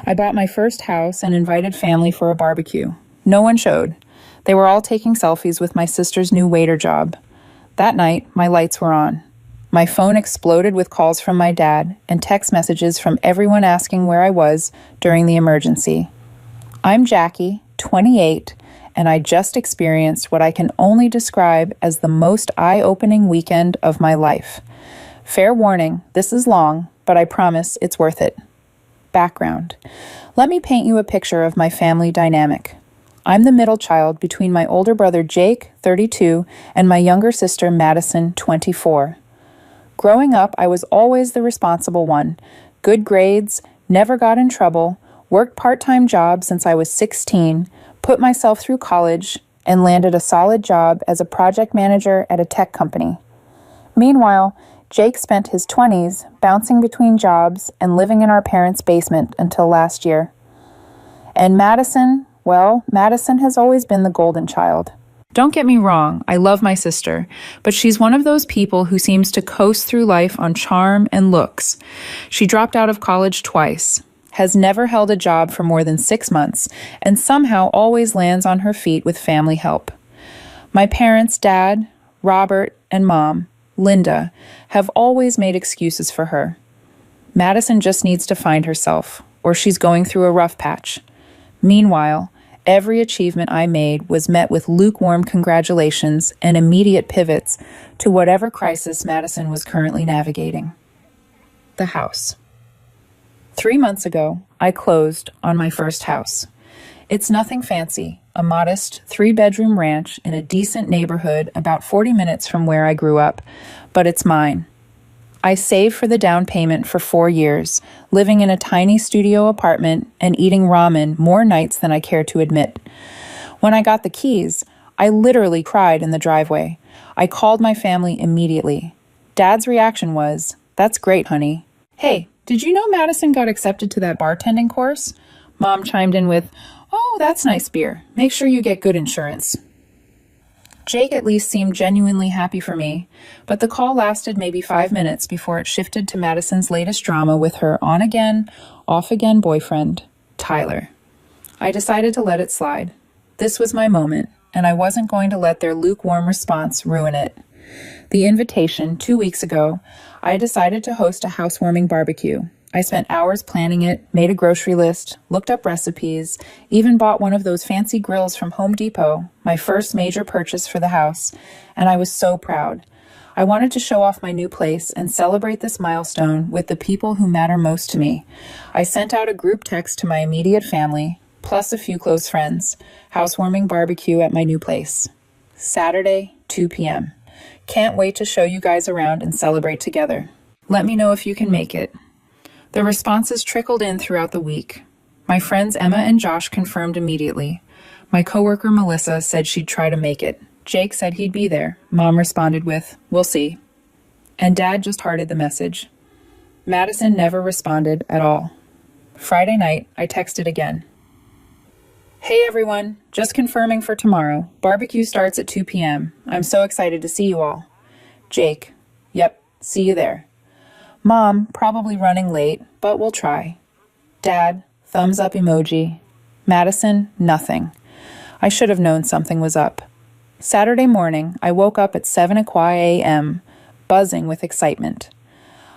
I bought my first house and invited family for a barbecue. No one showed. They were all taking selfies with my sister's new waiter job. That night, my lights were on. My phone exploded with calls from my dad and text messages from everyone asking where I was during the emergency. I'm Jackie, 28, and I just experienced what I can only describe as the most eye-opening weekend of my life. Fair warning, this is long, but I promise it's worth it. Background. Let me paint you a picture of my family dynamic. I'm the middle child between my older brother Jake, 32, and my younger sister Madison, 24. Growing up, I was always the responsible one. Good grades, never got in trouble, worked part-time jobs since I was 16, put myself through college, and landed a solid job as a project manager at a tech company. Meanwhile, Jake spent his 20s bouncing between jobs and living in our parents' basement until last year. And Madison, well, Madison has always been the golden child. Don't get me wrong, I love my sister, but she's one of those people who seems to coast through life on charm and looks. She dropped out of college twice, has never held a job for more than 6 months, and somehow always lands on her feet with family help. My parents, Dad, Robert, and Mom, Linda, have always made excuses for her. Madison just needs to find herself, or she's going through a rough patch. Meanwhile, every achievement I made was met with lukewarm congratulations and immediate pivots to whatever crisis Madison was currently navigating. The house. 3 months ago, I closed on my first house. It's nothing fancy, a modest 3-bedroom ranch in a decent neighborhood about 40 minutes from where I grew up, but it's mine. I saved for the down payment for 4 years, living in a tiny studio apartment and eating ramen more nights than I care to admit. When I got the keys, I literally cried in the driveway. I called my family immediately. Dad's reaction was, "That's great, honey." "Hey, did you know Madison got accepted to that bartending course?" Mom chimed in with, "Oh, that's nice beer. Make sure you get good insurance." Jake at least seemed genuinely happy for me, but the call lasted maybe 5 minutes before it shifted to Madison's latest drama with her on-again, off-again boyfriend, Tyler. I decided to let it slide. This was my moment, and I wasn't going to let their lukewarm response ruin it. The invitation, 2 weeks ago, I decided to host a housewarming barbecue. I spent hours planning it, made a grocery list, looked up recipes, even bought one of those fancy grills from Home Depot, my first major purchase for the house, and I was so proud. I wanted to show off my new place and celebrate this milestone with the people who matter most to me. I sent out a group text to my immediate family, plus a few close friends. Housewarming barbecue at my new place. Saturday, 2 p.m. Can't wait to show you guys around and celebrate together. Let me know if you can make it. The responses trickled in throughout the week. My friends Emma and Josh confirmed immediately. My coworker Melissa said she'd try to make it. Jake said he'd be there. Mom responded with, "We'll see." And Dad just hearted the message. Madison never responded at all. Friday night, I texted again. "Hey everyone, just confirming for tomorrow. Barbecue starts at 2 p.m. I'm so excited to see you all." Jake, "Yep, see you there." Mom, probably running late, but we'll try. Dad, thumbs up emoji. Madison, nothing. I should have known something was up. Saturday morning, I woke up at 7:00 a.m., buzzing with excitement.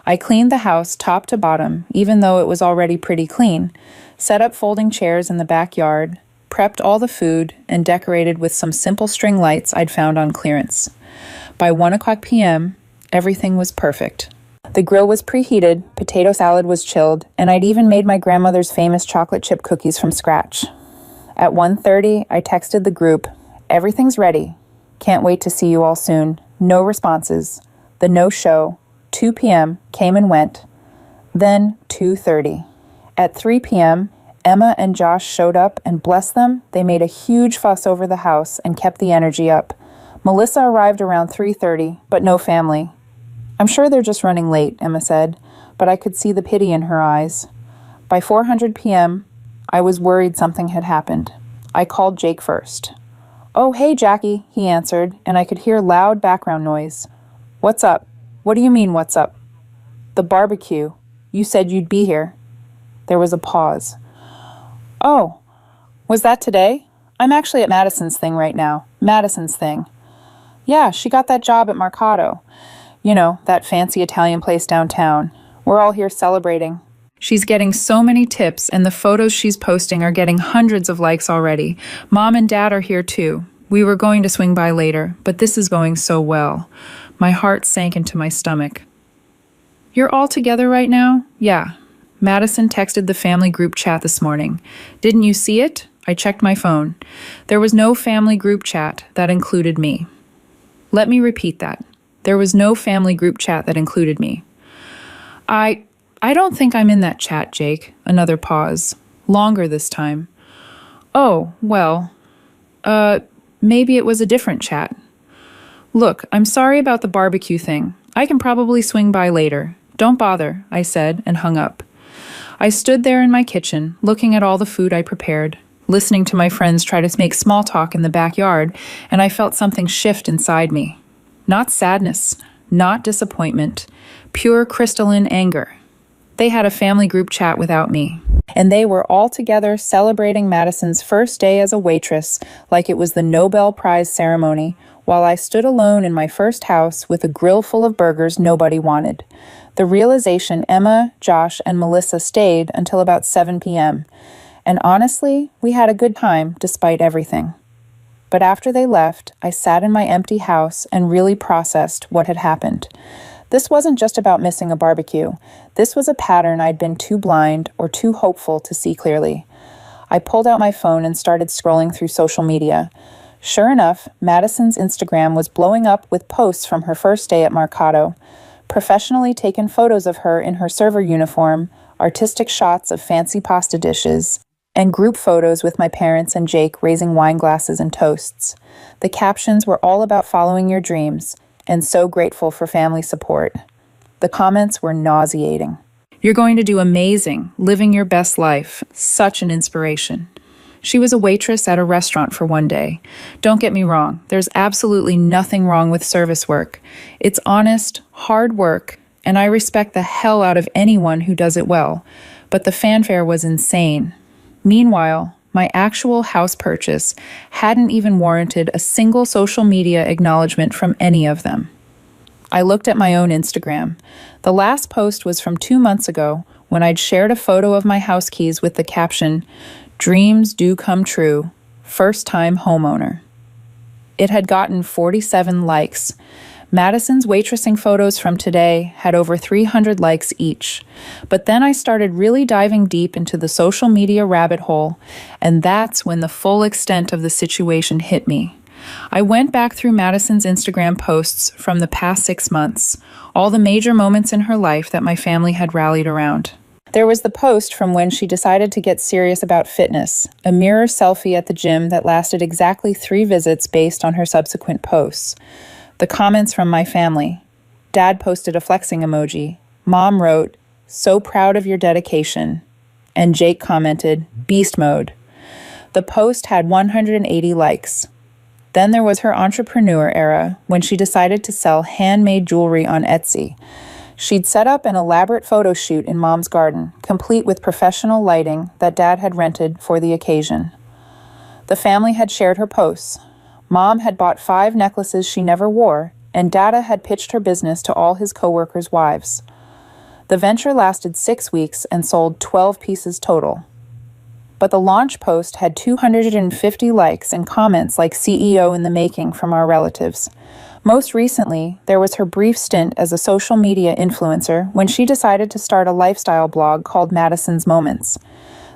I cleaned the house top to bottom, even though it was already pretty clean, set up folding chairs in the backyard, prepped all the food, and decorated with some simple string lights I'd found on clearance. By 1:00 p.m., everything was perfect. The grill was preheated, potato salad was chilled, and I'd even made my grandmother's famous chocolate chip cookies from scratch. At 1:30, I texted the group, "Everything's ready. Can't wait to see you all soon." No responses. The no-show, 2 p.m., came and went. Then 2:30. At 3 p.m., Emma and Josh showed up, and bless them, they made a huge fuss over the house and kept the energy up. Melissa arrived around 3:30, but no family. "I'm sure they're just running late," Emma said, but I could see the pity in her eyes. By 4:00 p.m., I was worried something had happened. I called Jake first. "Oh, hey, Jackie," he answered, and I could hear loud background noise. "What's up?" "What do you mean, what's up?" "The barbecue. You said you'd be here." There was a pause. Oh, was that today? I'm actually at Madison's thing right now. Madison's thing. Yeah, she got that job at Mercado. You know, that fancy Italian place downtown. We're all here celebrating. She's getting so many tips, and the photos she's posting are getting hundreds of likes already. Mom and Dad are here too. We were going to swing by later, but this is going so well. My heart sank into my stomach. You're all together right now? Yeah. Madison texted the family group chat this morning. Didn't you see it? I checked my phone. There was no family group chat that included me. Let me repeat that. There was no family group chat that included me. I don't think I'm in that chat, Jake. Another pause. Longer this time. Oh, well, maybe it was a different chat. Look, I'm sorry about the barbecue thing. I can probably swing by later. Don't bother, I said, and hung up. I stood there in my kitchen, looking at all the food I prepared, listening to my friends try to make small talk in the backyard, and I felt something shift inside me. Not sadness, not disappointment, pure crystalline anger. They had a family group chat without me, and they were all together celebrating Madison's first day as a waitress like it was the Nobel Prize ceremony, while I stood alone in my first house with a grill full of burgers nobody wanted. The realization Emma, Josh, and Melissa stayed until about 7 p.m., and honestly, we had a good time despite everything. But after they left, I sat in my empty house and really processed what had happened. This wasn't just about missing a barbecue. This was a pattern I'd been too blind or too hopeful to see clearly. I pulled out my phone and started scrolling through social media. Sure enough, Madison's Instagram was blowing up with posts from her first day at Mercado. Professionally taken photos of her in her server uniform, artistic shots of fancy pasta dishes, and group photos with my parents and Jake raising wine glasses and toasts. The captions were all about following your dreams, and so grateful for family support. The comments were nauseating. You're going to do amazing, living your best life. Such an inspiration. She was a waitress at a restaurant for one day. Don't get me wrong, there's absolutely nothing wrong with service work. It's honest, hard work, and I respect the hell out of anyone who does it well. But the fanfare was insane. Meanwhile, my actual house purchase hadn't even warranted a single social media acknowledgement from any of them. I looked at my own Instagram. The last post was from 2 months ago when I'd shared a photo of my house keys with the caption, "Dreams do come true, first-time homeowner." It had gotten 47 likes. Madison's waitressing photos from today had over 300 likes each. But then I started really diving deep into the social media rabbit hole, and that's when the full extent of the situation hit me. I went back through Madison's Instagram posts from the past 6 months, all the major moments in her life that my family had rallied around. There was the post from when she decided to get serious about fitness, a mirror selfie at the gym that lasted exactly 3 visits based on her subsequent posts. The comments from my family. Dad posted a flexing emoji. Mom wrote, "So proud of your dedication." And Jake commented, "Beast mode." The post had 180 likes. Then there was her entrepreneur era when she decided to sell handmade jewelry on Etsy. She'd set up an elaborate photo shoot in Mom's garden, complete with professional lighting that Dad had rented for the occasion. The family had shared her posts. Mom had bought 5 necklaces she never wore, and Dada had pitched her business to all his coworkers' wives. The venture lasted 6 weeks and sold 12 pieces total. But the launch post had 250 likes and comments like CEO in the making from our relatives. Most recently, there was her brief stint as a social media influencer when she decided to start a lifestyle blog called Madison's Moments.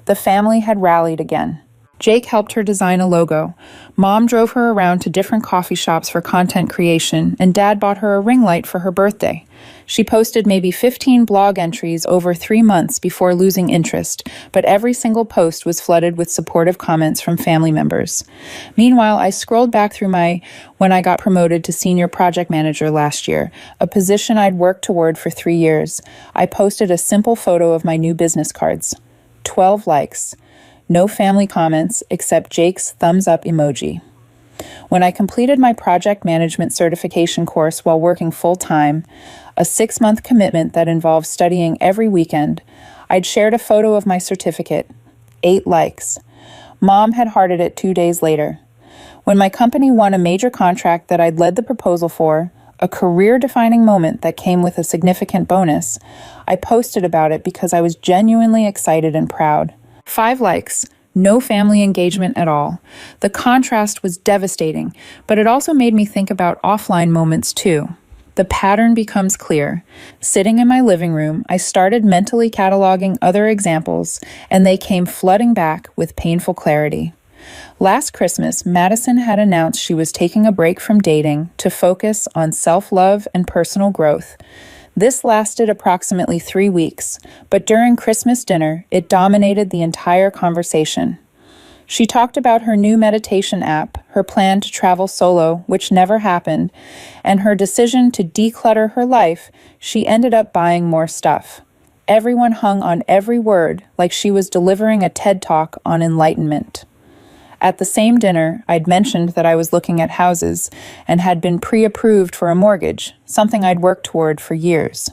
The family had rallied again. Jake helped her design a logo. Mom drove her around to different coffee shops for content creation, and Dad bought her a ring light for her birthday. She posted maybe 15 blog entries over 3 months before losing interest, but every single post was flooded with supportive comments from family members. Meanwhile, I scrolled back through when I got promoted to senior project manager last year, a position I'd worked toward for 3 years. I posted a simple photo of my new business cards. 12 likes. No family comments except Jake's thumbs up emoji. When I completed my project management certification course while working full-time, a 6-month commitment that involved studying every weekend, I'd shared a photo of my certificate. 8 likes. Mom had hearted it 2 days later. When my company won a major contract that I'd led the proposal for, a career-defining moment that came with a significant bonus, I posted about it because I was genuinely excited and proud. 5 likes. No family engagement at all. The contrast was devastating, but it also made me think about offline moments too. The pattern becomes clear. Sitting in my living room, I started mentally cataloging other examples, and they came flooding back with painful clarity. Last Christmas, Madison had announced she was taking a break from dating to focus on self-love and personal growth. This lasted approximately 3 weeks, but during Christmas dinner, it dominated the entire conversation. She talked about her new meditation app, her plan to travel solo, which never happened, and her decision to declutter her life. She ended up buying more stuff. Everyone hung on every word like she was delivering a TED Talk on enlightenment. At the same dinner, I'd mentioned that I was looking at houses and had been pre-approved for a mortgage, something I'd worked toward for years.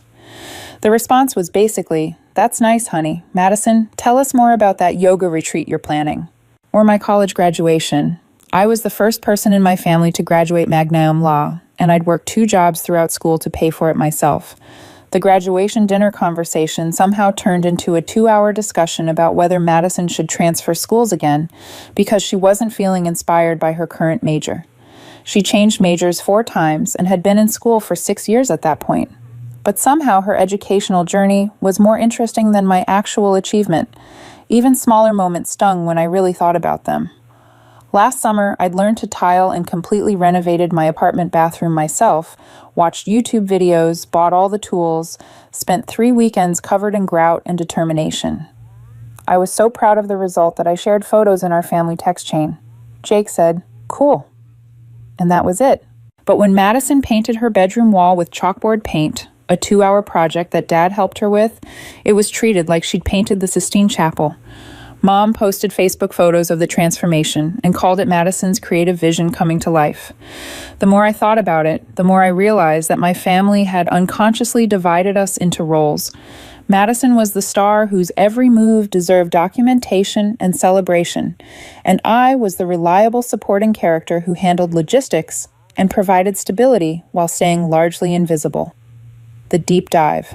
The response was basically, "That's nice, honey. Madison, tell us more about that yoga retreat you're planning." Or my college graduation. I was the first person in my family to graduate magna cum laude, and I'd worked 2 jobs throughout school to pay for it myself. The graduation dinner conversation somehow turned into a 2-hour discussion about whether Madison should transfer schools again because she wasn't feeling inspired by her current major. She changed majors 4 times and had been in school for 6 years at that point. But somehow her educational journey was more interesting than my actual achievement. Even smaller moments stung when I really thought about them. Last summer, I'd learned to tile and completely renovated my apartment bathroom myself, watched YouTube videos, bought all the tools, spent 3 weekends covered in grout and determination. I was so proud of the result that I shared photos in our family text chain. Jake said, "Cool." And that was it. But when Madison painted her bedroom wall with chalkboard paint, a 2-hour project that Dad helped her with, it was treated like she'd painted the Sistine Chapel. Mom posted Facebook photos of the transformation and called it Madison's creative vision coming to life. The more I thought about it, the more I realized that my family had unconsciously divided us into roles. Madison was the star whose every move deserved documentation and celebration, and I was the reliable supporting character who handled logistics and provided stability while staying largely invisible. The deep dive.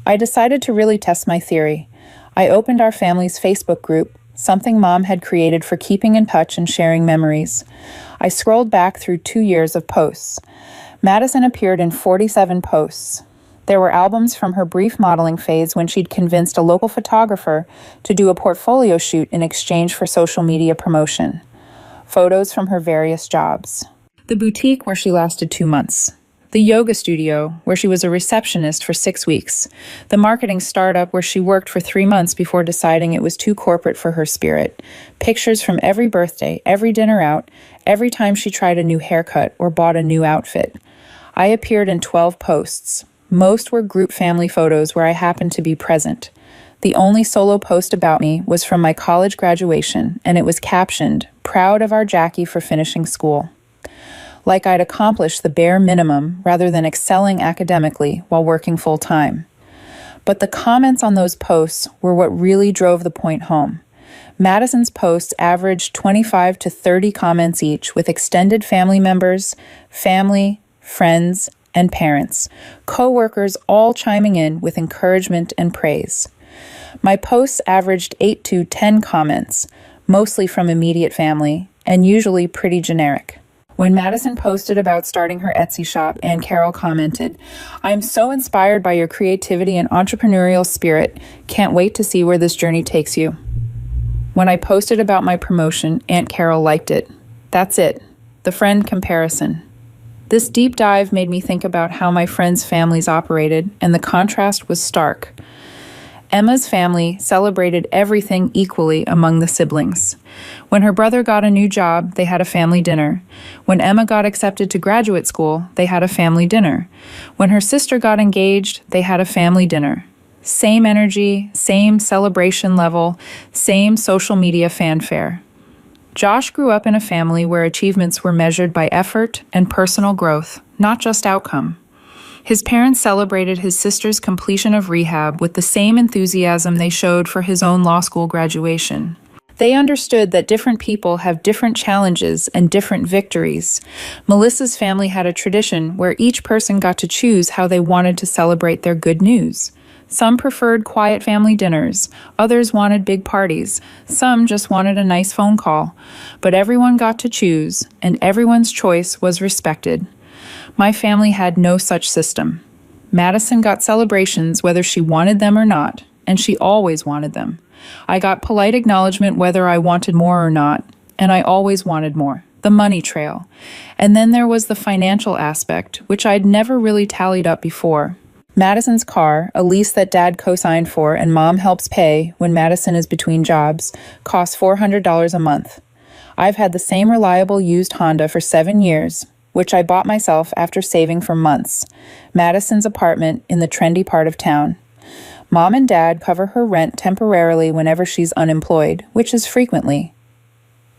I decided to really test my theory. I opened our family's Facebook group, something Mom had created for keeping in touch and sharing memories. I scrolled back through 2 years of posts. Madison appeared in 47 posts. There were albums from her brief modeling phase when she'd convinced a local photographer to do a portfolio shoot in exchange for social media promotion. Photos from her various jobs. The boutique where she lasted 2 months. The yoga studio, where she was a receptionist for 6 weeks. The marketing startup where she worked for 3 months before deciding it was too corporate for her spirit. Pictures from every birthday, every dinner out, every time she tried a new haircut or bought a new outfit. I appeared in 12 posts. Most were group family photos where I happened to be present. The only solo post about me was from my college graduation, and it was captioned, "Proud of our Jackie for finishing school." Like I'd accomplished the bare minimum rather than excelling academically while working full-time. But the comments on those posts were what really drove the point home. Madison's posts averaged 25 to 30 comments each, with extended family members, family, friends, and parents, co-workers all chiming in with encouragement and praise. My posts averaged 8 to 10 comments, mostly from immediate family, and usually pretty generic. When Madison posted about starting her Etsy shop, Aunt Carol commented, "I am so inspired by your creativity and entrepreneurial spirit. Can't wait to see where this journey takes you." When I posted about my promotion, Aunt Carol liked it. That's it. The friend comparison. This deep dive made me think about how my friends' families operated, and the contrast was stark. Emma's family celebrated everything equally among the siblings. When her brother got a new job, they had a family dinner. When Emma got accepted to graduate school, they had a family dinner. When her sister got engaged, they had a family dinner. Same energy, same celebration level, same social media fanfare. Josh grew up in a family where achievements were measured by effort and personal growth, not just outcome. His parents celebrated his sister's completion of rehab with the same enthusiasm they showed for his own law school graduation. They understood that different people have different challenges and different victories. Melissa's family had a tradition where each person got to choose how they wanted to celebrate their good news. Some preferred quiet family dinners, others wanted big parties, some just wanted a nice phone call. But everyone got to choose, and everyone's choice was respected. My family had no such system. Madison got celebrations whether she wanted them or not, and she always wanted them. I got polite acknowledgement whether I wanted more or not, and I always wanted more. The money trail. And then there was the financial aspect, which I'd never really tallied up before. Madison's car, a lease that Dad co-signed for and Mom helps pay when Madison is between jobs, costs $400 a month. I've had the same reliable used Honda for 7 years, which I bought myself after saving for months. Madison's apartment in the trendy part of town. Mom and Dad cover her rent temporarily whenever she's unemployed, which is frequently.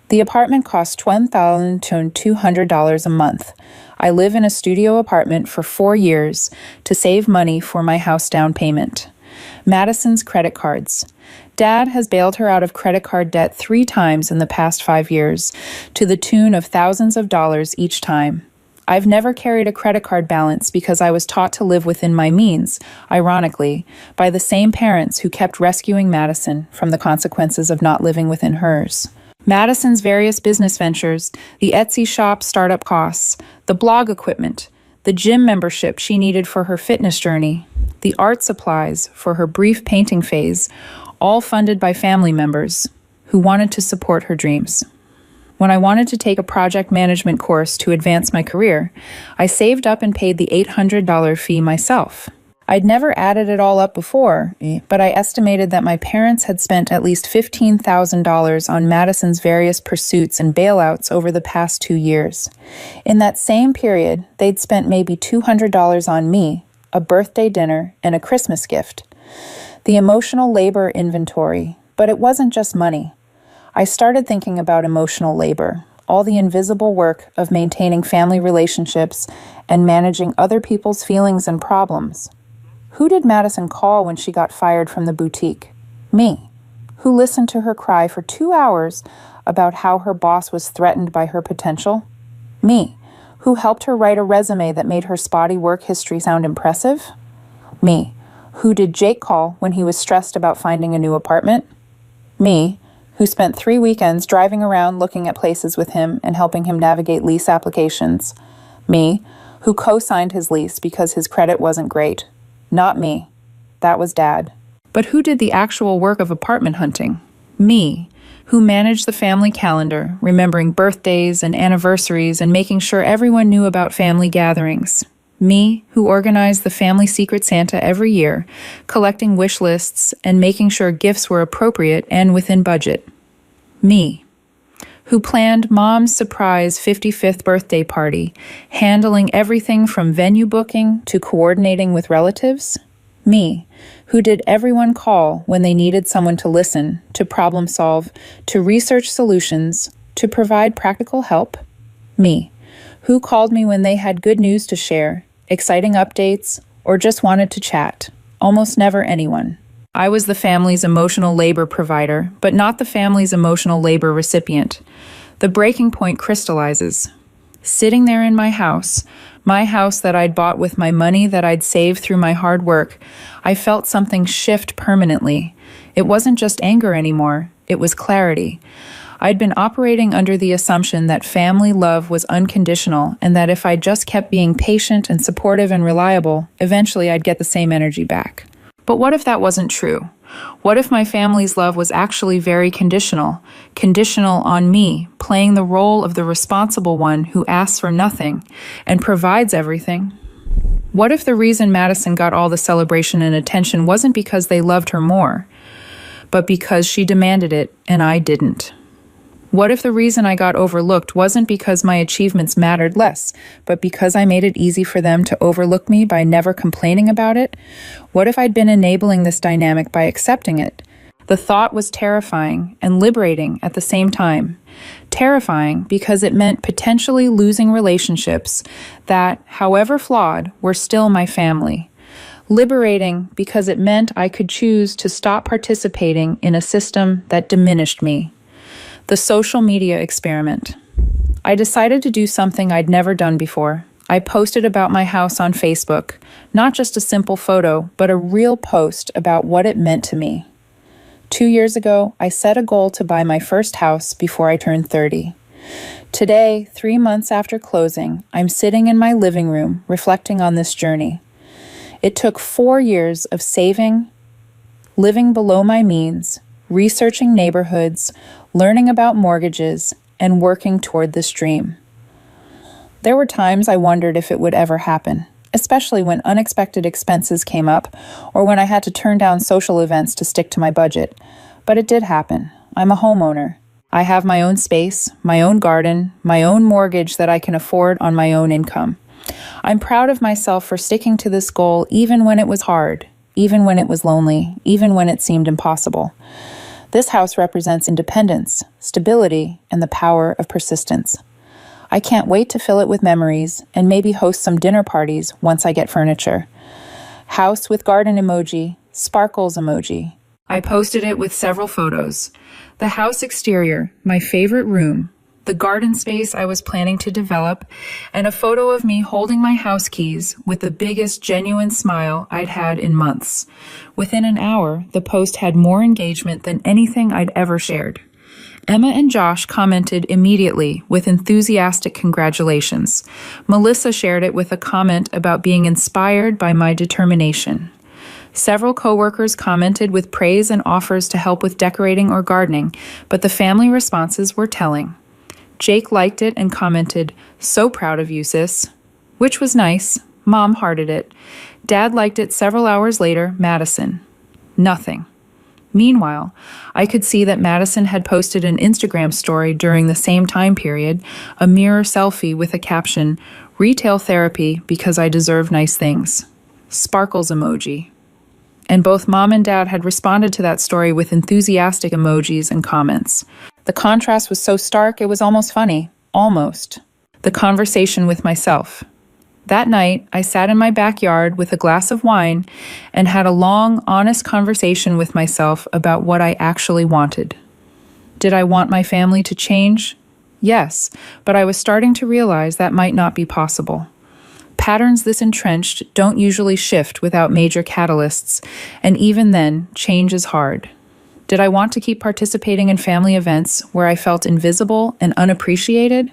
The apartment costs $1,200 a month. I live in a studio apartment for 4 years to save money for my house down payment. Madison's credit cards. Dad has bailed her out of credit card debt 3 times in the past 5 years, to the tune of thousands of dollars each time. I've never carried a credit card balance because I was taught to live within my means, ironically, by the same parents who kept rescuing Madison from the consequences of not living within hers. Madison's various business ventures, the Etsy shop startup costs, the blog equipment, the gym membership she needed for her fitness journey, the art supplies for her brief painting phase, all funded by family members who wanted to support her dreams. When I wanted to take a project management course to advance my career, I saved up and paid the $800 fee myself. I'd never added it all up before, but I estimated that my parents had spent at least $15,000 on Madison's various pursuits and bailouts over the past 2 years. In that same period, they'd spent maybe $200 on me, a birthday dinner, and a Christmas gift. The emotional labor inventory, but it wasn't just money. I started thinking about emotional labor, all the invisible work of maintaining family relationships and managing other people's feelings and problems. Who did Madison call when she got fired from the boutique? Me, who listened to her cry for 2 hours about how her boss was threatened by her potential? Me, who helped her write a resume that made her spotty work history sound impressive? Me, who did Jake call when he was stressed about finding a new apartment? Me, who spent 3 weekends driving around looking at places with him and helping him navigate lease applications. Me, who co-signed his lease because his credit wasn't great. Not me. That was Dad. But who did the actual work of apartment hunting? Me, who managed the family calendar, remembering birthdays and anniversaries and making sure everyone knew about family gatherings. Me, who organized the family Secret Santa every year, collecting wish lists and making sure gifts were appropriate and within budget. Me, who planned Mom's surprise 55th birthday party, handling everything from venue booking to coordinating with relatives. Me, who did everyone call when they needed someone to listen, to problem solve, to research solutions, to provide practical help. Me, who called me when they had good news to share, exciting updates, or just wanted to chat. Almost never anyone. I was the family's emotional labor provider, but not the family's emotional labor recipient. The breaking point crystallizes. Sitting there in my house that I'd bought with my money that I'd saved through my hard work, I felt something shift permanently. It wasn't just anger anymore, it was clarity. I'd been operating under the assumption that family love was unconditional and that if I just kept being patient and supportive and reliable, eventually I'd get the same energy back. But what if that wasn't true? What if my family's love was actually very conditional on me, playing the role of the responsible one who asks for nothing and provides everything? What if the reason Madison got all the celebration and attention wasn't because they loved her more, but because she demanded it and I didn't? What if the reason I got overlooked wasn't because my achievements mattered less, but because I made it easy for them to overlook me by never complaining about it? What if I'd been enabling this dynamic by accepting it? The thought was terrifying and liberating at the same time. Terrifying because it meant potentially losing relationships that, however flawed, were still my family. Liberating because it meant I could choose to stop participating in a system that diminished me. The social media experiment. I decided to do something I'd never done before. I posted about my house on Facebook, not just a simple photo, but a real post about what it meant to me. 2 years ago, I set a goal to buy my first house before I turned 30. Today, 3 months after closing, I'm sitting in my living room reflecting on this journey. It took 4 years of saving, living below my means, researching neighborhoods, learning about mortgages, and working toward this dream. There were times I wondered if it would ever happen, especially when unexpected expenses came up or when I had to turn down social events to stick to my budget. But it did happen. I'm a homeowner. I have my own space, my own garden, my own mortgage that I can afford on my own income. I'm proud of myself for sticking to this goal even when it was hard, even when it was lonely, even when it seemed impossible. This house represents independence, stability, and the power of persistence. I can't wait to fill it with memories and maybe host some dinner parties once I get furniture. House with garden emoji, sparkles emoji. I posted it with several photos. The house exterior, my favorite room, the garden space I was planning to develop, and a photo of me holding my house keys with the biggest genuine smile I'd had in months. Within an hour, the post had more engagement than anything I'd ever shared. Emma and Josh commented immediately with enthusiastic congratulations. Melissa shared it with a comment about being inspired by my determination. Several coworkers commented with praise and offers to help with decorating or gardening, but the family responses were telling. Jake liked it and commented, "So proud of you, sis," which was nice. Mom hearted it. Dad liked it several hours later, Madison. Nothing. Meanwhile, I could see that Madison had posted an Instagram story during the same time period, a mirror selfie with a caption, "Retail therapy because I deserve nice things." Sparkles emoji. And both Mom and Dad had responded to that story with enthusiastic emojis and comments. The contrast was so stark it was almost funny. Almost. The conversation with myself. That night, I sat in my backyard with a glass of wine and had a long, honest conversation with myself about what I actually wanted. Did I want my family to change? Yes, but I was starting to realize that might not be possible. Patterns this entrenched don't usually shift without major catalysts, and even then, change is hard. Did I want to keep participating in family events where I felt invisible and unappreciated?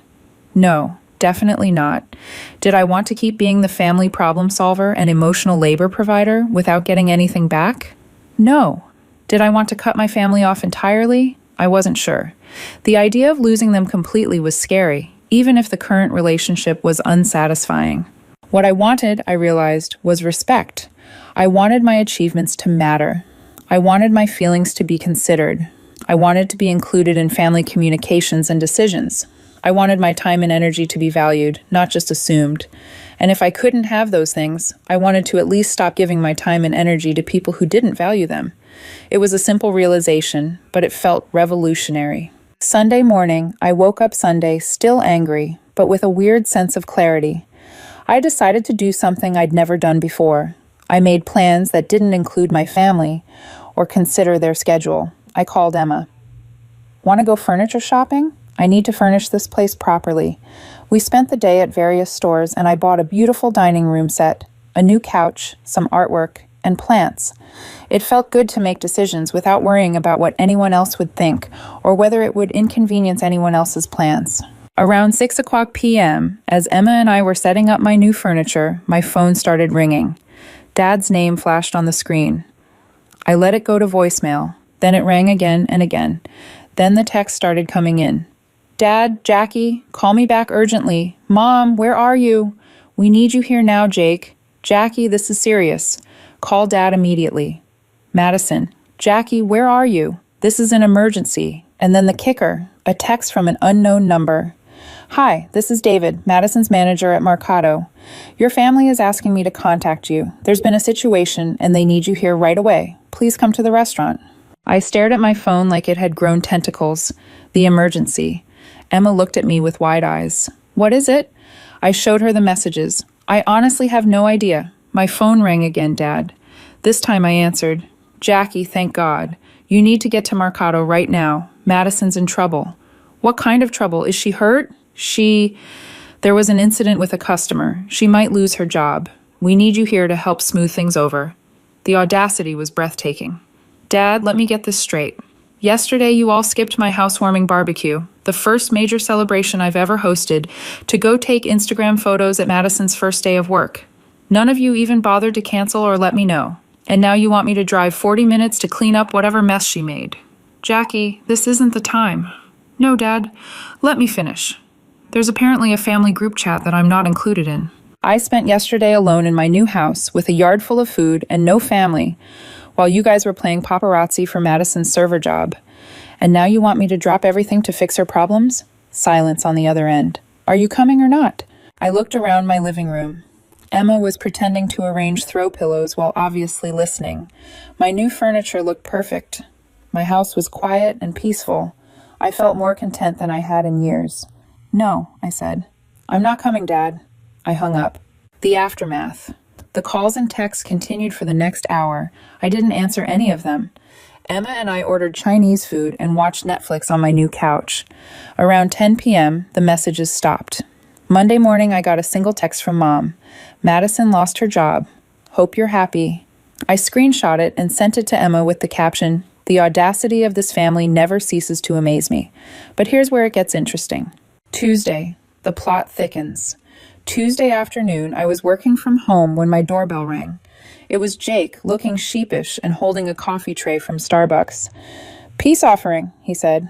No, definitely not. Did I want to keep being the family problem solver and emotional labor provider without getting anything back? No. Did I want to cut my family off entirely? I wasn't sure. The idea of losing them completely was scary, even if the current relationship was unsatisfying. What I wanted, I realized, was respect. I wanted my achievements to matter. I wanted my feelings to be considered. I wanted to be included in family communications and decisions. I wanted my time and energy to be valued, not just assumed. And if I couldn't have those things, I wanted to at least stop giving my time and energy to people who didn't value them. It was a simple realization, but it felt revolutionary. Sunday morning, I woke up Sunday still angry, but with a weird sense of clarity. I decided to do something I'd never done before. I made plans that didn't include my family or consider their schedule. I called Emma. "Want to go furniture shopping? I need to furnish this place properly." We spent the day at various stores and I bought a beautiful dining room set, a new couch, some artwork, and plants. It felt good to make decisions without worrying about what anyone else would think or whether it would inconvenience anyone else's plans. Around 6 o'clock p.m., as Emma and I were setting up my new furniture, my phone started ringing. Dad's name flashed on the screen. I let it go to voicemail. Then it rang again and again. Then the text started coming in. "Dad, Jackie, call me back urgently. Mom, where are you? We need you here now, Jake. Jackie, this is serious. Call Dad immediately." Madison, "Jackie, where are you? This is an emergency." And then the kicker, a text from an unknown number. "Hi, this is David, Madison's manager at Mercado. Your family is asking me to contact you. There's been a situation and they need you here right away. Please come to the restaurant." I stared at my phone like it had grown tentacles. The emergency. Emma looked at me with wide eyes. What is it? I showed her the messages. I honestly have no idea. My phone rang again, Dad. This time I answered, Jackie, thank God. You need to get to Mercado right now. Madison's in trouble. What kind of trouble? Is she hurt? There was an incident with a customer. She might lose her job. We need you here to help smooth things over. The audacity was breathtaking. Dad, let me get this straight. Yesterday, you all skipped my housewarming barbecue, the first major celebration I've ever hosted, to go take Instagram photos at Madison's first day of work. None of you even bothered to cancel or let me know. And now you want me to drive 40 minutes to clean up whatever mess she made. Jackie, this isn't the time. No, Dad. Let me finish. There's apparently a family group chat that I'm not included in. I spent yesterday alone in my new house with a yard full of food and no family, while you guys were playing paparazzi for Madison's server job. And now you want me to drop everything to fix her problems? Silence on the other end. Are you coming or not? I looked around my living room. Emma was pretending to arrange throw pillows while obviously listening. My new furniture looked perfect. My house was quiet and peaceful. I felt more content than I had in years. No, I said. I'm not coming, Dad. I hung up. The aftermath. The calls and texts continued for the next hour. I didn't answer any of them. Emma and I ordered Chinese food and watched Netflix on my new couch. Around 10 p.m., the messages stopped. Monday morning, I got a single text from Mom. Madison lost her job. Hope you're happy. I screenshot it and sent it to Emma with the caption, The audacity of this family never ceases to amaze me. But here's where it gets interesting. Tuesday, the plot thickens. Tuesday afternoon, I was working from home when my doorbell rang. It was Jake, looking sheepish and holding a coffee tray from Starbucks. Peace offering, he said.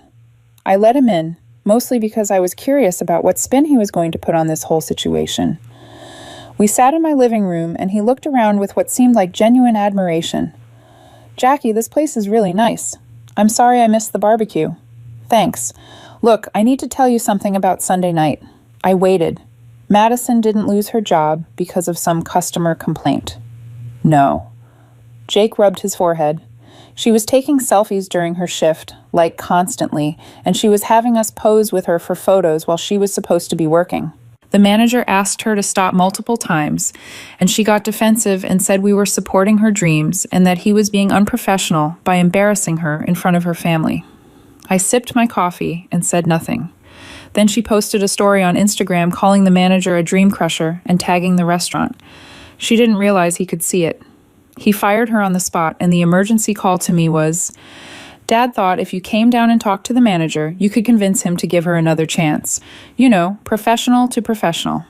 I let him in, mostly because I was curious about what spin he was going to put on this whole situation. We sat in my living room, and he looked around with what seemed like genuine admiration. Jackie, this place is really nice. I'm sorry I missed the barbecue. Thanks. Look, I need to tell you something about Sunday night. I waited. Madison didn't lose her job because of some customer complaint. No. Jake rubbed his forehead. She was taking selfies during her shift, like constantly, and she was having us pose with her for photos while she was supposed to be working. The manager asked her to stop multiple times, and she got defensive and said we were supporting her dreams and that he was being unprofessional by embarrassing her in front of her family. I sipped my coffee and said nothing. Then she posted a story on Instagram calling the manager a dream crusher and tagging the restaurant. She didn't realize he could see it. He fired her on the spot, and the emergency call to me was, Dad thought if you came down and talked to the manager, you could convince him to give her another chance. You know, professional to professional.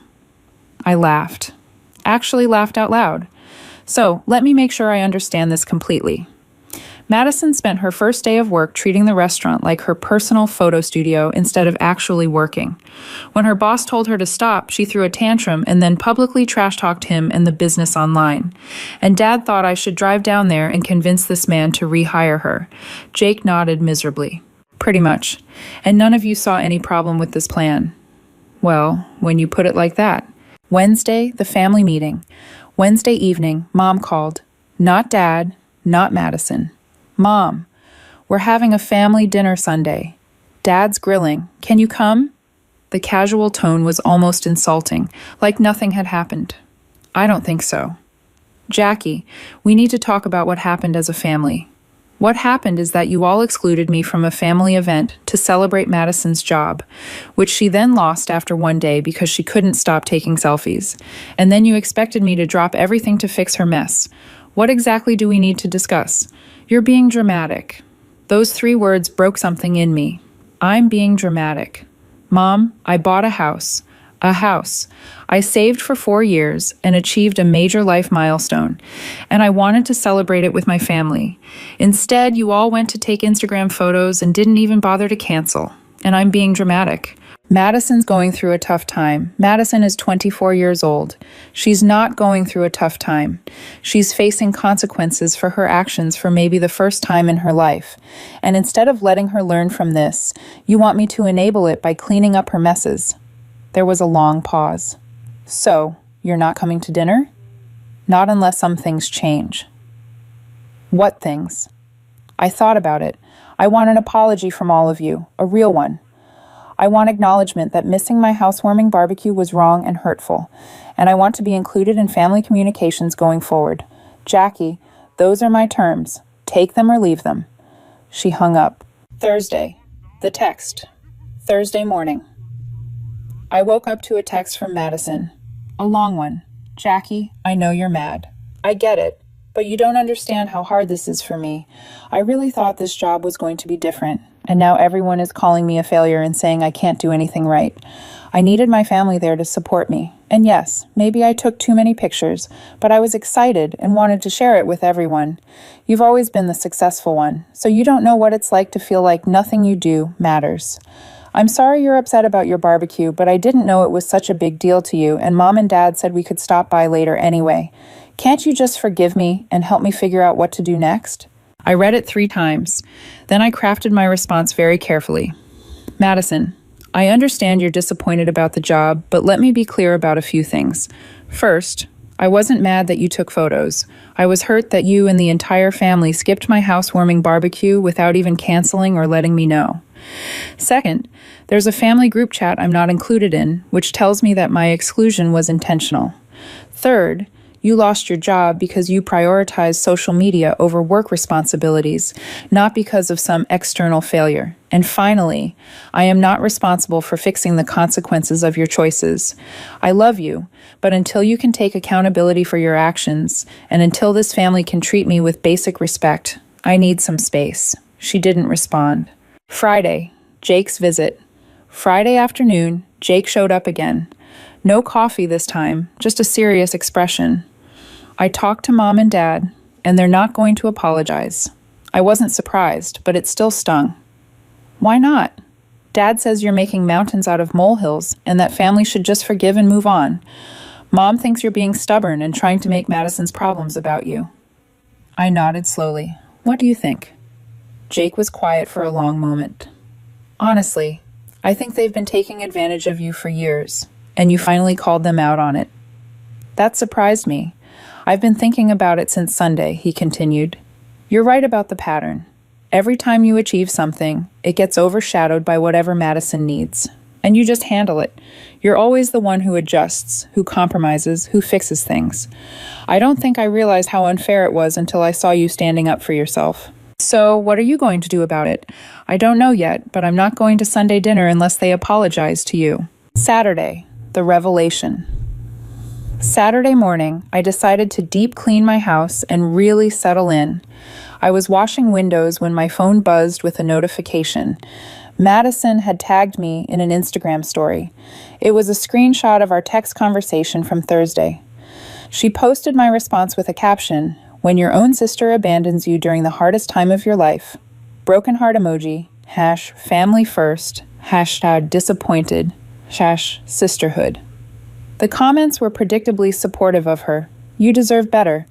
I laughed. Actually laughed out loud. So, let me make sure I understand this completely. Madison spent her first day of work treating the restaurant like her personal photo studio instead of actually working. When her boss told her to stop, she threw a tantrum and then publicly trash-talked him and the business online. And Dad thought I should drive down there and convince this man to rehire her. Jake nodded miserably. Pretty much. And none of you saw any problem with this plan. Well, when you put it like that. Wednesday, the family meeting. Wednesday evening, Mom called. Not Dad, not Madison. Mom, we're having a family dinner Sunday. Dad's grilling. Can you come? The casual tone was almost insulting, like nothing had happened. I don't think so. Jackie, we need to talk about what happened as a family. What happened is that you all excluded me from a family event to celebrate Madison's job, which she then lost after one day because she couldn't stop taking selfies. And then you expected me to drop everything to fix her mess. What exactly do we need to discuss? You're being dramatic. Those 3 words broke something in me. I'm being dramatic. Mom, I bought a house. A house. I saved for 4 years and achieved a major life milestone, and I wanted to celebrate it with my family. Instead, you all went to take Instagram photos and didn't even bother to cancel. And I'm being dramatic. Madison's going through a tough time. Madison is 24 years old. She's not going through a tough time. She's facing consequences for her actions for maybe the first time in her life. And instead of letting her learn from this, you want me to enable it by cleaning up her messes. There was a long pause. So, you're not coming to dinner? Not unless some things change. What things? I thought about it. I want an apology from all of you, a real one. I want acknowledgement that missing my housewarming barbecue was wrong and hurtful, and I want to be included in family communications going forward. Jackie, those are my terms. Take them or leave them. She hung up. Thursday. The text. Thursday morning. I woke up to a text from Madison. A long one. Jackie, I know you're mad. I get it, but you don't understand how hard this is for me. I really thought this job was going to be different, and now everyone is calling me a failure and saying I can't do anything right. I needed my family there to support me. And yes, maybe I took too many pictures, but I was excited and wanted to share it with everyone. You've always been the successful one, so you don't know what it's like to feel like nothing you do matters. I'm sorry you're upset about your barbecue, but I didn't know it was such a big deal to you, and Mom and Dad said we could stop by later anyway. Can't you just forgive me and help me figure out what to do next? I read it 3 times. Then I crafted my response very carefully. Madison, I understand you're disappointed about the job, but let me be clear about a few things. First, I wasn't mad that you took photos. I was hurt that you and the entire family skipped my housewarming barbecue without even canceling or letting me know. Second, there's a family group chat I'm not included in, which tells me that my exclusion was intentional. Third, you lost your job because you prioritized social media over work responsibilities, not because of some external failure. And finally, I am not responsible for fixing the consequences of your choices. I love you, but until you can take accountability for your actions, and until this family can treat me with basic respect, I need some space. She didn't respond. Friday, Jake's visit. Friday afternoon, Jake showed up again. No coffee this time, just a serious expression. I talked to Mom and Dad, and they're not going to apologize. I wasn't surprised, but it still stung. Why not? Dad says you're making mountains out of molehills, and that family should just forgive and move on. Mom thinks you're being stubborn and trying to make Madison's problems about you. I nodded slowly. What do you think? Jake was quiet for a long moment. Honestly, I think they've been taking advantage of you for years, and you finally called them out on it. That surprised me. I've been thinking about it since Sunday, he continued. You're right about the pattern. Every time you achieve something, it gets overshadowed by whatever Madison needs, and you just handle it. You're always the one who adjusts, who compromises, who fixes things. I don't think I realized how unfair it was until I saw you standing up for yourself. So, what are you going to do about it? I don't know yet, but I'm not going to Sunday dinner unless they apologize to you. Saturday, the revelation. Saturday morning, I decided to deep clean my house and really settle in. I was washing windows when my phone buzzed with a notification. Madison had tagged me in an Instagram story. It was a screenshot of our text conversation from Thursday. She posted my response with a caption, "When your own sister abandons you during the hardest time of your life." Broken heart emoji, #family first, #disappointed, #sisterhood. The comments were predictably supportive of her. You deserve better.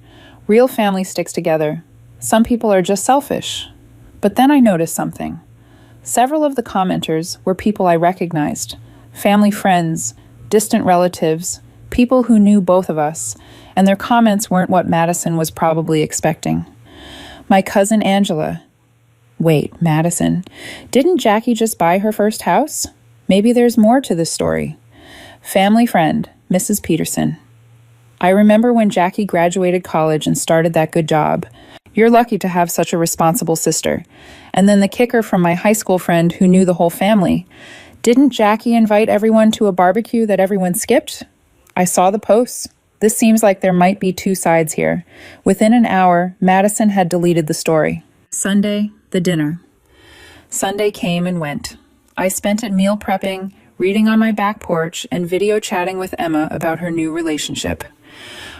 Real family sticks together. Some people are just selfish. But then I noticed something. Several of the commenters were people I recognized. Family friends, distant relatives, people who knew both of us, and their comments weren't what Madison was probably expecting. My cousin Angela. Wait, Madison. Didn't Jackie just buy her first house? Maybe there's more to this story. Family friend, Mrs. Peterson. I remember when Jackie graduated college and started that good job. You're lucky to have such a responsible sister. And then the kicker from my high school friend who knew the whole family. Didn't Jackie invite everyone to a barbecue that everyone skipped? I saw the posts. This seems like there might be 2 sides here. Within an hour, Madison had deleted the story. Sunday, the dinner. Sunday came and went. I spent it meal prepping, reading on my back porch, and video chatting with Emma about her new relationship.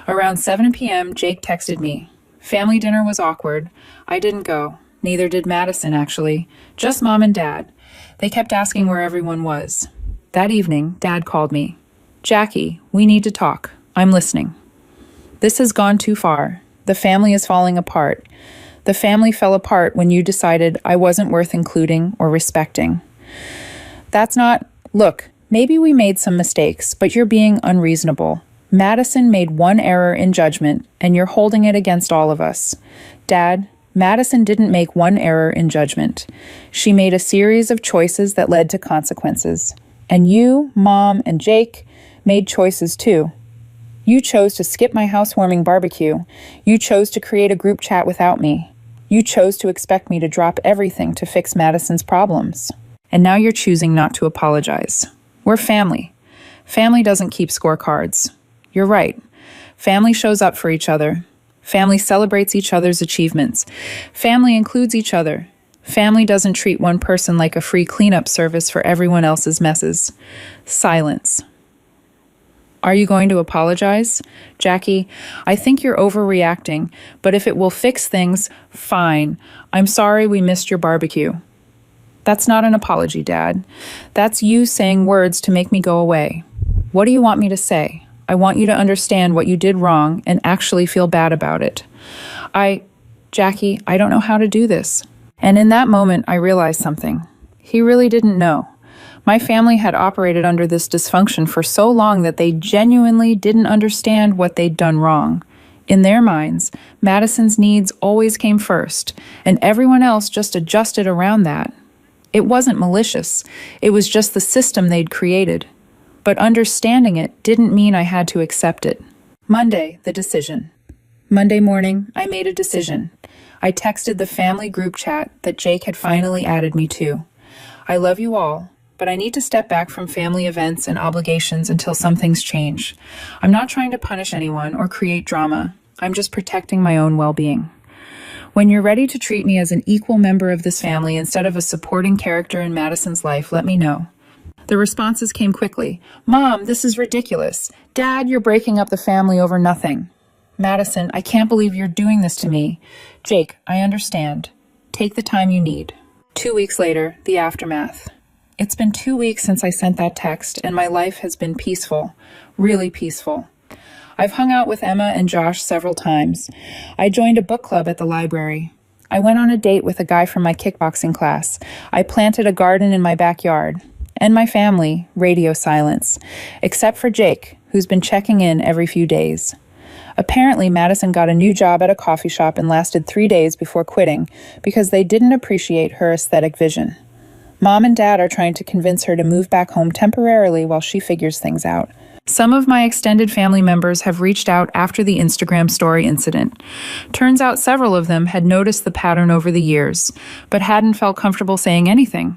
Around 7 p.m., Jake texted me. Family dinner was awkward. I didn't go. Neither did Madison, actually. Just Mom and Dad. They kept asking where everyone was. That evening, Dad called me. Jackie, we need to talk. I'm listening. This has gone too far. The family is falling apart. The family fell apart when you decided I wasn't worth including or respecting. That's not... Look, maybe we made some mistakes, but you're being unreasonable. Madison made one error in judgment, and you're holding it against all of us. Dad, Madison didn't make one error in judgment. She made a series of choices that led to consequences. And you, Mom, and Jake made choices too. You chose to skip my housewarming barbecue. You chose to create a group chat without me. You chose to expect me to drop everything to fix Madison's problems. And now you're choosing not to apologize. We're family. Family doesn't keep scorecards. You're right. Family shows up for each other. Family celebrates each other's achievements. Family includes each other. Family doesn't treat one person like a free cleanup service for everyone else's messes. Silence. Are you going to apologize? Jackie, I think you're overreacting, but if it will fix things, fine. I'm sorry we missed your barbecue. That's not an apology, Dad. That's you saying words to make me go away. What do you want me to say? I want you to understand what you did wrong and actually feel bad about it. Jackie, I don't know how to do this. And in that moment, I realized something. He really didn't know. My family had operated under this dysfunction for so long that they genuinely didn't understand what they'd done wrong. In their minds, Madison's needs always came first, and everyone else just adjusted around that. It wasn't malicious. It was just the system they'd created. But understanding it didn't mean I had to accept it. Monday, the decision. Monday morning, I made a decision. I texted the family group chat that Jake had finally added me to. I love you all, but I need to step back from family events and obligations until some things change. I'm not trying to punish anyone or create drama. I'm just protecting my own well-being. When you're ready to treat me as an equal member of this family instead of a supporting character in Madison's life, let me know. The responses came quickly. Mom, this is ridiculous. Dad, you're breaking up the family over nothing. Madison, I can't believe you're doing this to me. Jake, I understand. Take the time you need. 2 weeks later, the aftermath. It's been 2 weeks since I sent that text, and my life has been peaceful. Really peaceful. I've hung out with Emma and Josh several times. I joined a book club at the library. I went on a date with a guy from my kickboxing class. I planted a garden in my backyard. And my family, radio silence, except for Jake, who's been checking in every few days. Apparently, Madison got a new job at a coffee shop and lasted 3 days before quitting because they didn't appreciate her aesthetic vision. Mom and Dad are trying to convince her to move back home temporarily while she figures things out. Some of my extended family members have reached out after the Instagram story incident. Turns out several of them had noticed the pattern over the years, but hadn't felt comfortable saying anything.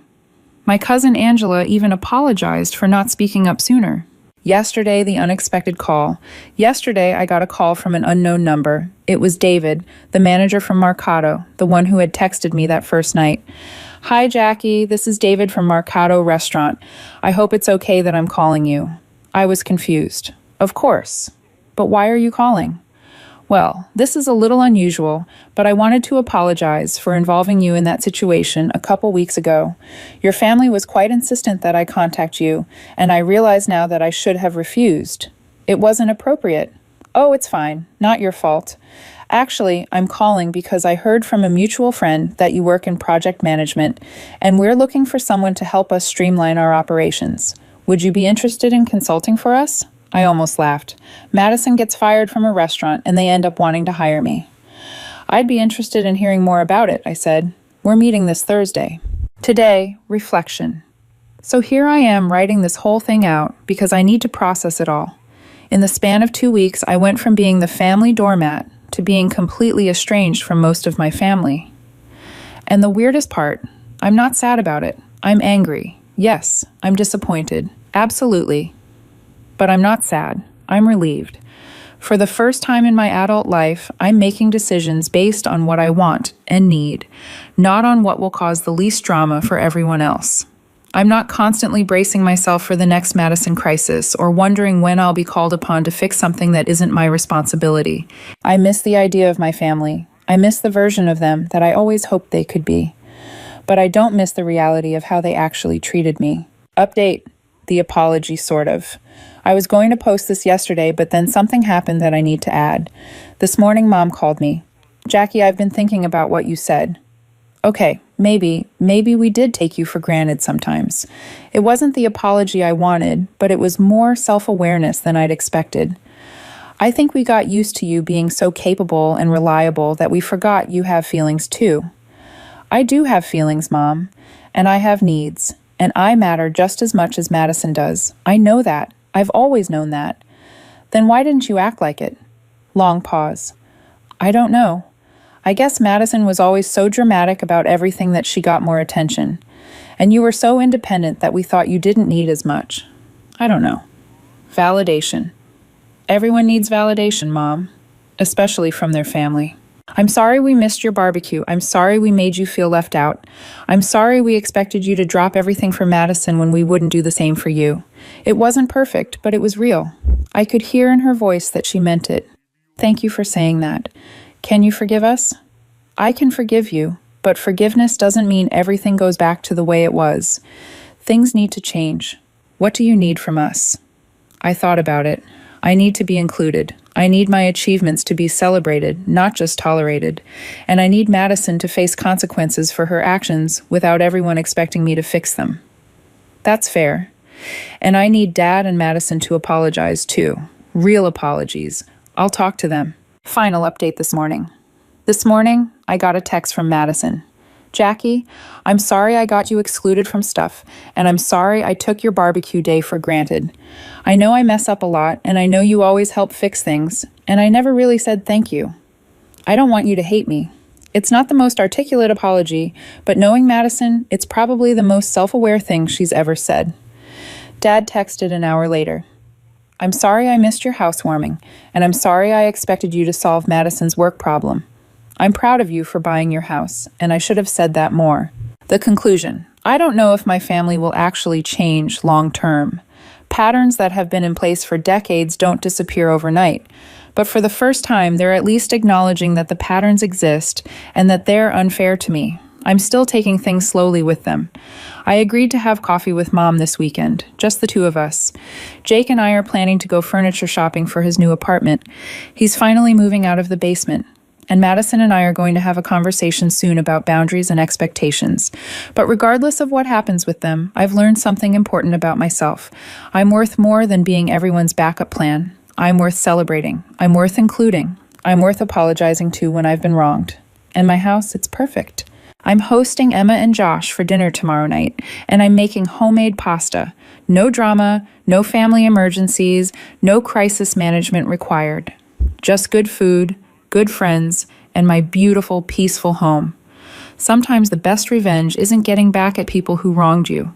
My cousin Angela even apologized for not speaking up sooner. Yesterday, the unexpected call. Yesterday, I got a call from an unknown number. It was David, the manager from Mercado, the one who had texted me that first night. Hi, Jackie. This is David from Mercado Restaurant. I hope it's okay that I'm calling you. I was confused. Of course. But why are you calling? Well, this is a little unusual, but I wanted to apologize for involving you in that situation a couple weeks ago. Your family was quite insistent that I contact you, and I realize now that I should have refused. It wasn't appropriate. Oh, it's fine. Not your fault. Actually, I'm calling because I heard from a mutual friend that you work in project management, and we're looking for someone to help us streamline our operations. Would you be interested in consulting for us? I almost laughed. Madison gets fired from a restaurant, and they end up wanting to hire me. I'd be interested in hearing more about it, I said. We're meeting this Thursday. Today, reflection. So here I am writing this whole thing out because I need to process it all. In the span of 2 weeks, I went from being the family doormat to being completely estranged from most of my family. And the weirdest part, I'm not sad about it. I'm angry. Yes, I'm disappointed. Absolutely. But I'm not sad. I'm relieved. For the first time in my adult life, I'm making decisions based on what I want and need, not on what will cause the least drama for everyone else. I'm not constantly bracing myself for the next Madison crisis or wondering when I'll be called upon to fix something that isn't my responsibility. I miss the idea of my family. I miss the version of them that I always hoped they could be. But I don't miss the reality of how they actually treated me. Update. The apology, sort of. I was going to post this yesterday, but then something happened that I need to add. This morning, Mom called me. Jackie, I've been thinking about what you said. Okay, maybe we did take you for granted sometimes. It wasn't the apology I wanted, but it was more self-awareness than I'd expected. I think we got used to you being so capable and reliable that we forgot you have feelings too. I do have feelings, Mom, and I have needs, and I matter just as much as Madison does. I know that. I've always known that. Then why didn't you act like it? Long pause. I don't know. I guess Madison was always so dramatic about everything that she got more attention. And you were so independent that we thought you didn't need as much. I don't know. Validation. Everyone needs validation, Mom, especially from their family. I'm sorry we missed your barbecue. I'm sorry we made you feel left out. I'm sorry we expected you to drop everything for Madison when we wouldn't do the same for you. It wasn't perfect, but it was real. I could hear in her voice that she meant it. Thank you for saying that. Can you forgive us? I can forgive you, but forgiveness doesn't mean everything goes back to the way it was. Things need to change. What do you need from us? I thought about it. I need to be included. I need my achievements to be celebrated, not just tolerated. And I need Madison to face consequences for her actions without everyone expecting me to fix them. That's fair. And I need Dad and Madison to apologize too. Real apologies. I'll talk to them. Final update this morning. This morning, I got a text from Madison. Jackie, I'm sorry I got you excluded from stuff, and I'm sorry I took your barbecue day for granted. I know I mess up a lot, and I know you always help fix things, and I never really said thank you. I don't want you to hate me. It's not the most articulate apology, but knowing Madison, it's probably the most self-aware thing she's ever said. Dad texted an hour later. I'm sorry I missed your housewarming, and I'm sorry I expected you to solve Madison's work problem. I'm proud of you for buying your house, and I should have said that more. The conclusion. I don't know if my family will actually change long term. Patterns that have been in place for decades don't disappear overnight. But for the first time, they're at least acknowledging that the patterns exist and that they're unfair to me. I'm still taking things slowly with them. I agreed to have coffee with Mom this weekend, just the two of us. Jake and I are planning to go furniture shopping for his new apartment. He's finally moving out of the basement. And Madison and I are going to have a conversation soon about boundaries and expectations. But regardless of what happens with them, I've learned something important about myself. I'm worth more than being everyone's backup plan. I'm worth celebrating. I'm worth including. I'm worth apologizing to when I've been wronged. And my house, it's perfect. I'm hosting Emma and Josh for dinner tomorrow night, and I'm making homemade pasta. No drama, no family emergencies, no crisis management required. Just good food, good friends, and my beautiful, peaceful home. Sometimes the best revenge isn't getting back at people who wronged you.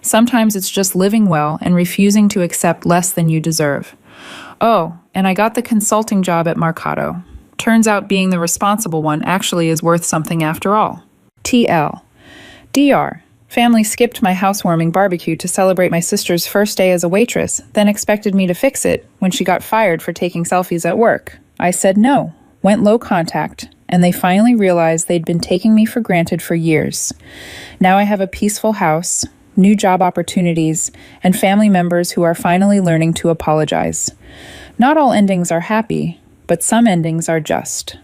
Sometimes it's just living well and refusing to accept less than you deserve. Oh, and I got the consulting job at Marcato. Turns out being the responsible one actually is worth something after all. TL. DR. Family skipped my housewarming barbecue to celebrate my sister's first day as a waitress, then expected me to fix it when she got fired for taking selfies at work. I said no. Went low contact, and they finally realized they'd been taking me for granted for years. Now I have a peaceful house, new job opportunities, and family members who are finally learning to apologize. Not all endings are happy, but some endings are just.